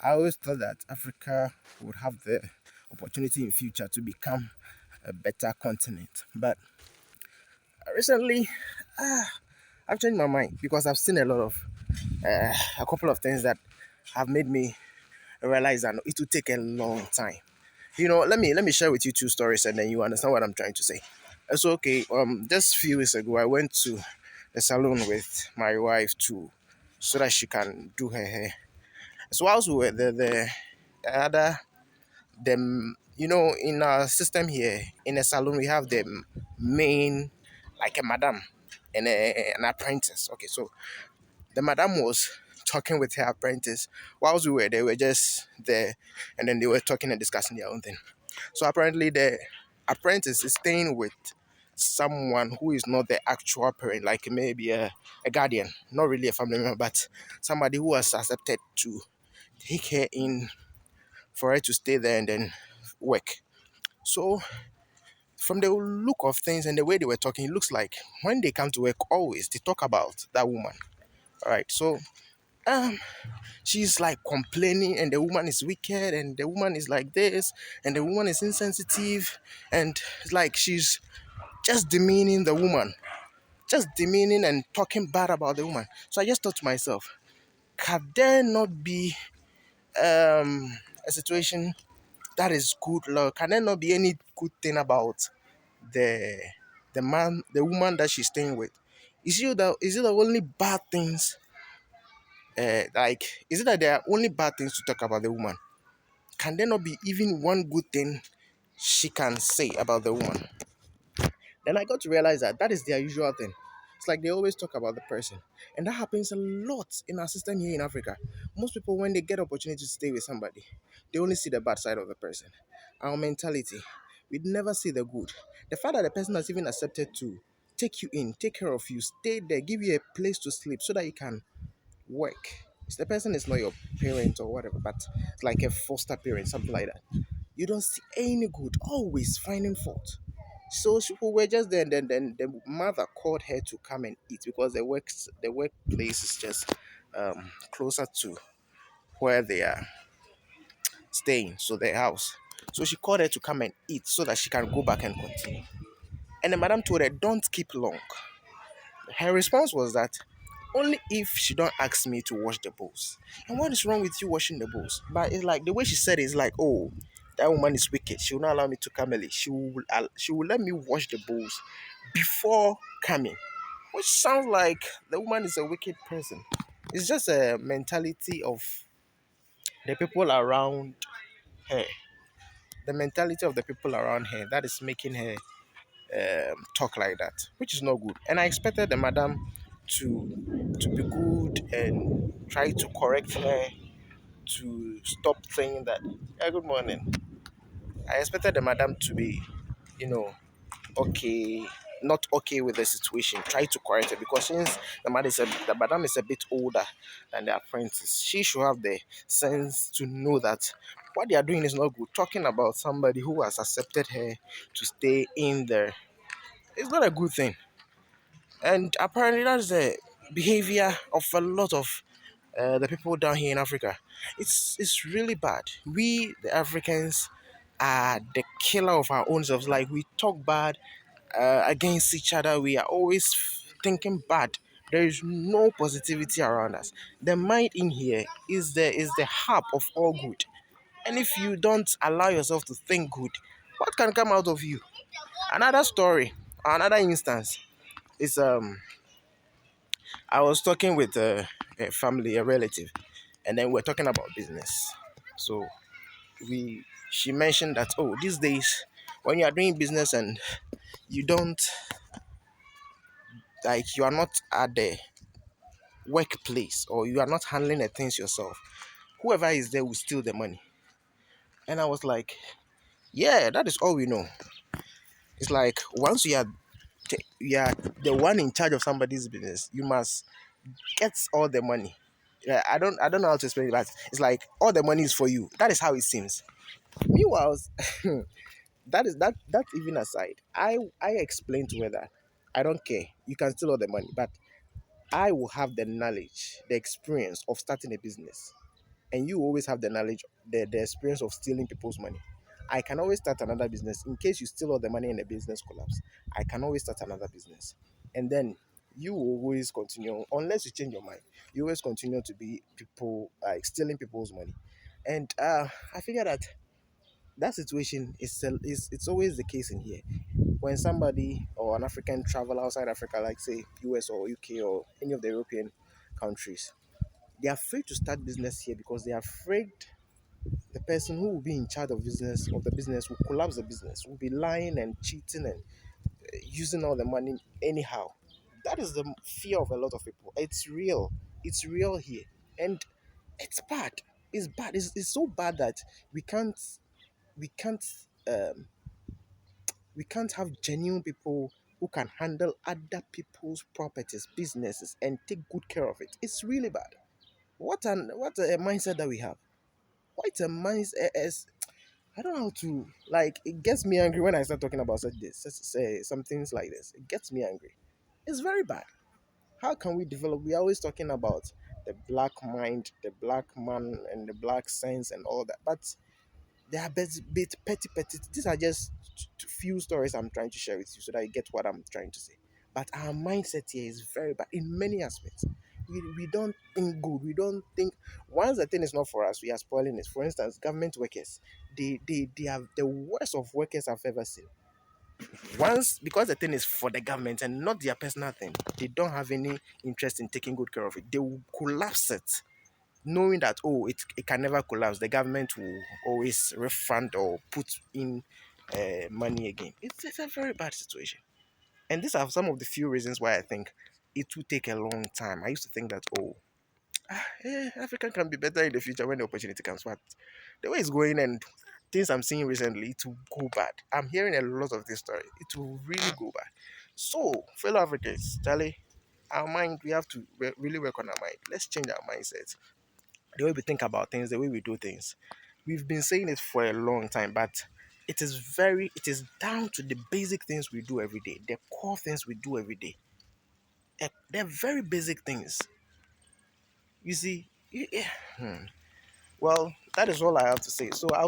I always thought that Africa would have the opportunity in future to become a better continent. But recently, I've changed my mind because I've seen a couple of things that have made me realize that it will take a long time. Let me share with you two stories and then you understand what I'm trying to say. So okay, just few weeks ago I went to the salon with my wife to so that she can do her hair. So whilst we were there, the other them in our system here in a salon we have the main, like a madam and an apprentice. Okay, so the madam was talking with her apprentice whilst we were there. We were just there, and then they were talking and discussing their own thing. So apparently, the apprentice is staying with someone who is not the actual parent, like maybe a guardian, not really a family member, but somebody who has accepted to take her in for her to stay there and then work. So, from the look of things and the way they were talking, it looks like when they come to work, always they talk about that woman. All right, so um, she's like complaining, and the woman is wicked, and the woman is like this, and the woman is insensitive, and it's like she's just demeaning the woman, just demeaning and talking bad about the woman. So I just thought to myself, can there not be a situation that is good luck? Can there not be any good thing about the the woman that she's staying with? Is it the only bad things? Is it that there are only bad things to talk about the woman? Can there not be even one good thing she can say about the woman? Then I got to realize that that is their usual thing. It's like they always talk about the person. And that happens a lot in our system here in Africa. Most people, when they get opportunity to stay with somebody, they only see the bad side of the person. Our mentality, we never see the good. The fact that the person has even accepted to take you in, take care of you, stay there, give you a place to sleep so that you can work. The person is not your parent or whatever, but it's like a foster parent, something like that. You don't see any good, always finding fault. So we were just there, and then the mother called her to come and eat because the workplace is just closer to where they are staying, so their house. So she called her to come and eat so that she can go back and continue. And the madam told her, "Don't keep long." Her response was that only if she don't ask me to wash the bowls. And what is wrong with you washing the bowls? But it's like the way she said it is like, oh, that woman is wicked. She will not allow me to come early. She will let me wash the bowls before coming. Which sounds like the woman is a wicked person. It's just a mentality of the people around her. The mentality of the people around her that is making her talk like that, which is not good. And I expected the madam to be good and try to correct her, to stop saying that. Yeah, good morning. I expected the madam to be, you know, okay, not okay with the situation. Try to correct it because since the madam is a bit older than the apprentice, she should have the sense to know that what they are doing is not good. Talking about somebody who has accepted her to stay in there, it's not a good thing. And apparently, that's the behavior of a lot of the people down here in Africa. It's really bad. We, the Africans, are the killer of our own selves. Like we talk bad against each other. We are always thinking bad. There is no positivity around us. The mind in here is the hub of all good. And if you don't allow yourself to think good, what can come out of you? Another story, another instance is I was talking with a family, a relative, and then we're talking about business. So she mentioned that, oh, these days when you are doing business and you don't, like, you are not at the workplace or you are not handling the things yourself, whoever is there will steal the money. And I was like, yeah, that is all we know. It's like once you are the one in charge of somebody's business, you must get all the money. Yeah, I don't know how to explain it, but it's like all the money is for you. That is how it seems. Meanwhile, that even aside, I explained to her that I don't care. You can steal all the money, but I will have the knowledge, the experience of starting a business. and you always have the knowledge, the experience of stealing people's money, I can always start another business in case you steal all the money and the business collapse. I can always start another business, and then you will always continue unless you change your mind. You always continue to be people like stealing people's money, and I figure that situation is it's always the case in here. When somebody or an African travel outside Africa, like say US or UK or any of the European countries, they are afraid to start business here because they are afraid the person who will be in charge of the business will collapse the business, will be lying and cheating and using all the money anyhow. That is the fear of a lot of people. It's real. It's real here, and it's bad. It's bad. It's so bad that we can't we can't um, we can't have genuine people who can handle other people's properties, businesses, and take good care of it. It's really bad. What a mindset that we have. What a mindset is. I don't know how to like. It gets me angry when I start talking about say some things like this. It gets me angry. It's very bad. How can we develop? We are always talking about the black mind, the black man, and the black sense, and all that. But they are petty. These are just few stories I'm trying to share with you so that you get what I'm trying to say. But our mindset here is very bad in many aspects. We don't think good. We don't think once the thing is not for us, we are spoiling it. For instance, government workers, they are the worst of workers I've ever seen. Once because the thing is for the government and not their personal thing, they don't have any interest in taking good care of it. They will collapse it knowing that it can never collapse. The government will always refund or put in money again. It's a very bad situation, and these are some of the few reasons why I think it will take a long time. I used to think that Africa can be better in the future when the opportunity comes, but the way it's going and things I'm seeing recently, it will go bad. I'm hearing a lot of this story. It will really go bad. So, fellow Africans, Charlie, our mind, we have to really work on our mind. Let's change our mindset, the way we think about things, the way we do things. We've been saying it for a long time, but it is down to the basic things we do every day, the core things we do every day. They're very basic things. You see, well, that is all I have to say. So I'll